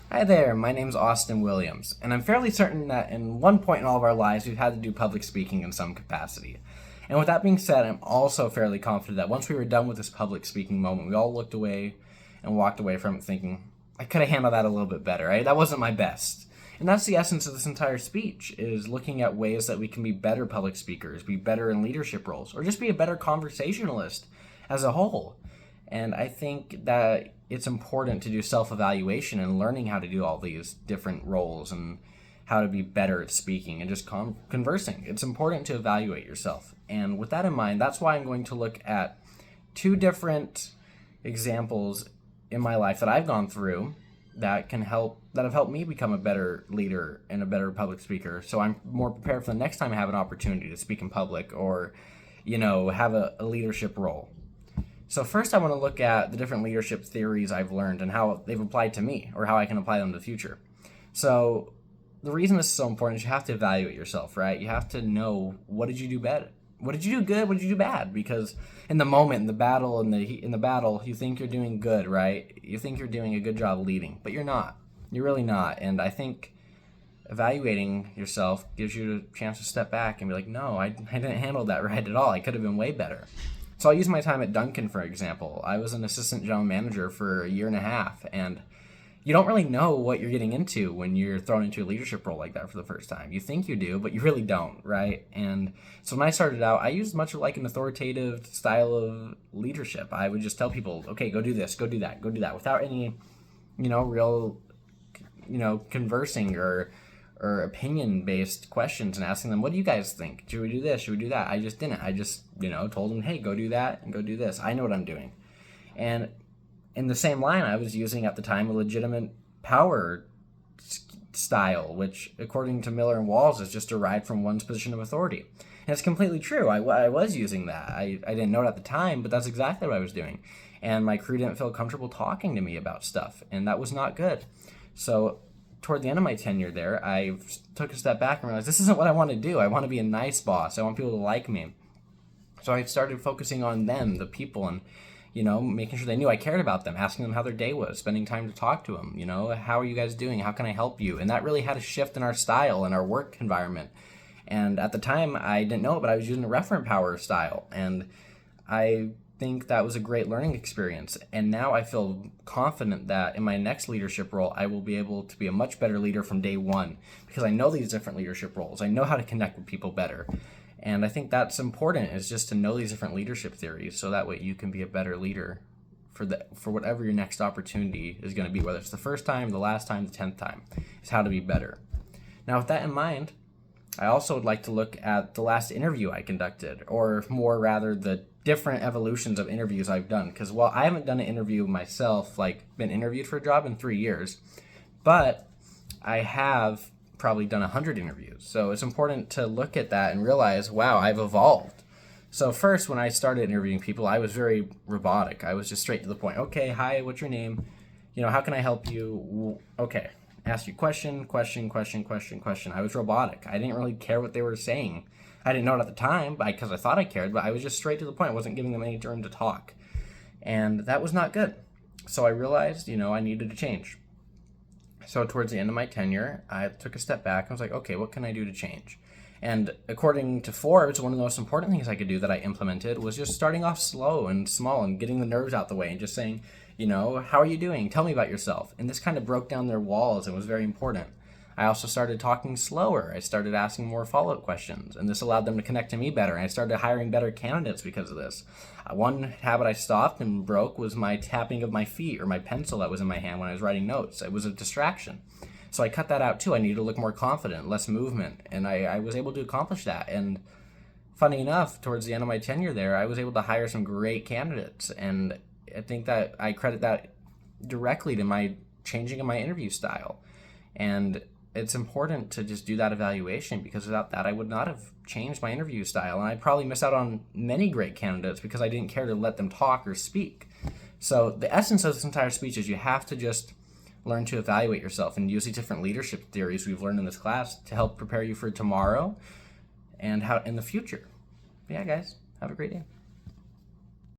Hi there, my name's Austin Williams, and I'm fairly certain that in one point in all of our lives we've had to do public speaking in some capacity. And with that being said, I'm also fairly confident that once we were done with this public speaking moment, we all looked away and walked away from it thinking, I could have handled that a little bit better, right? That wasn't my best. And that's the essence of this entire speech, is looking at ways that we can be better public speakers, be better in leadership roles, or just be a better conversationalist as a whole. And I think that it's important to do self evaluation and learning how to do all these different roles and how to be better at speaking and just conversing. It's important to evaluate yourself. And with that in mind, that's why I'm going to look at two different examples in my life that I've gone through that have helped me become a better leader and a better public speaker. So I'm more prepared for the next time I have an opportunity to speak in public or, have a leadership role. So first I want to look at the different leadership theories I've learned and how they've applied to me or how I can apply them to the future. So the reason this is so important is you have to evaluate yourself, right? You have to know, what did you do bad? What did you do good? What did you do bad? Because in the moment, in the battle, you think you're doing good, right? You think you're doing a good job leading, but you're not. You're really not. And I think evaluating yourself gives you a chance to step back and be like, no, I didn't handle that right at all. I could have been way better. So I'll use my time at Dunkin', for example. I was an assistant general manager for a year and a half, and you don't really know what you're getting into when you're thrown into a leadership role like that for the first time. You think you do, but you really don't, right? And so when I started out, I used much like an authoritative style of leadership. I would just tell people, okay, go do this, go do that, without any, real, conversing or opinion-based questions and asking them, what do you guys think? Should we do this? Should we do that? I just didn't. I just, told them, hey, go do that and go do this. I know what I'm doing. And in the same line, I was using at the time a legitimate power style, which, according to Miller and Walls, is just derived from one's position of authority. And it's completely true. I was using that. I didn't know it at the time, but that's exactly what I was doing. And my crew didn't feel comfortable talking to me about stuff, and that was not good. So toward the end of my tenure there, I took a step back and realized this isn't what I want to do. I want to be a nice boss. I want people to like me. So I started focusing on them, the people, and making sure they knew I cared about them, asking them how their day was, spending time to talk to them. How are you guys doing? How can I help you? And that really had a shift in our style and our work environment. And at the time, I didn't know it, but I was using a referent power style, and I think that was a great learning experience. And now I feel confident that in my next leadership role, I will be able to be a much better leader from day one because I know these different leadership roles. I know how to connect with people better. And I think that's important, is just to know these different leadership theories so that way you can be a better leader for whatever your next opportunity is going to be, whether it's the first time, the last time, the 10th time, is how to be better. Now, with that in mind, I also would like to look at the last interview I conducted, or more rather, the different evolutions of interviews I've done. Because while I haven't done an interview myself, like been interviewed for a job in 3 years, but I have probably done 100 interviews. So it's important to look at that and realize, wow, I've evolved. So first, when I started interviewing people, I was very robotic. I was just straight to the point. Okay, hi, what's your name? How can I help you? Okay, ask you question. I was robotic. I didn't really care what they were saying. I didn't know it at the time because I thought I cared, but I was just straight to the point. I wasn't giving them any turn to talk. And that was not good. So I realized, I needed to change. So towards the end of my tenure, I took a step back. I was like, okay, what can I do to change? And according to Forbes, one of the most important things I could do that I implemented was just starting off slow and small and getting the nerves out the way and just saying, how are you doing? Tell me about yourself. And this kind of broke down their walls and was very important. I also started talking slower. I started asking more follow-up questions, and this allowed them to connect to me better. And I started hiring better candidates because of this. One habit I stopped and broke was my tapping of my feet or my pencil that was in my hand when I was writing notes. It was a distraction. So I cut that out too. I needed to look more confident, less movement, and I was able to accomplish that. And funny enough, towards the end of my tenure there, I was able to hire some great candidates, and I think that I credit that directly to my changing of my interview style. And it's important to just do that evaluation, because without that, I would not have changed my interview style. And I'd probably miss out on many great candidates because I didn't care to let them talk or speak. So the essence of this entire speech is you have to just learn to evaluate yourself and use these different leadership theories we've learned in this class to help prepare you for tomorrow and how in the future. Yeah, guys, have a great day.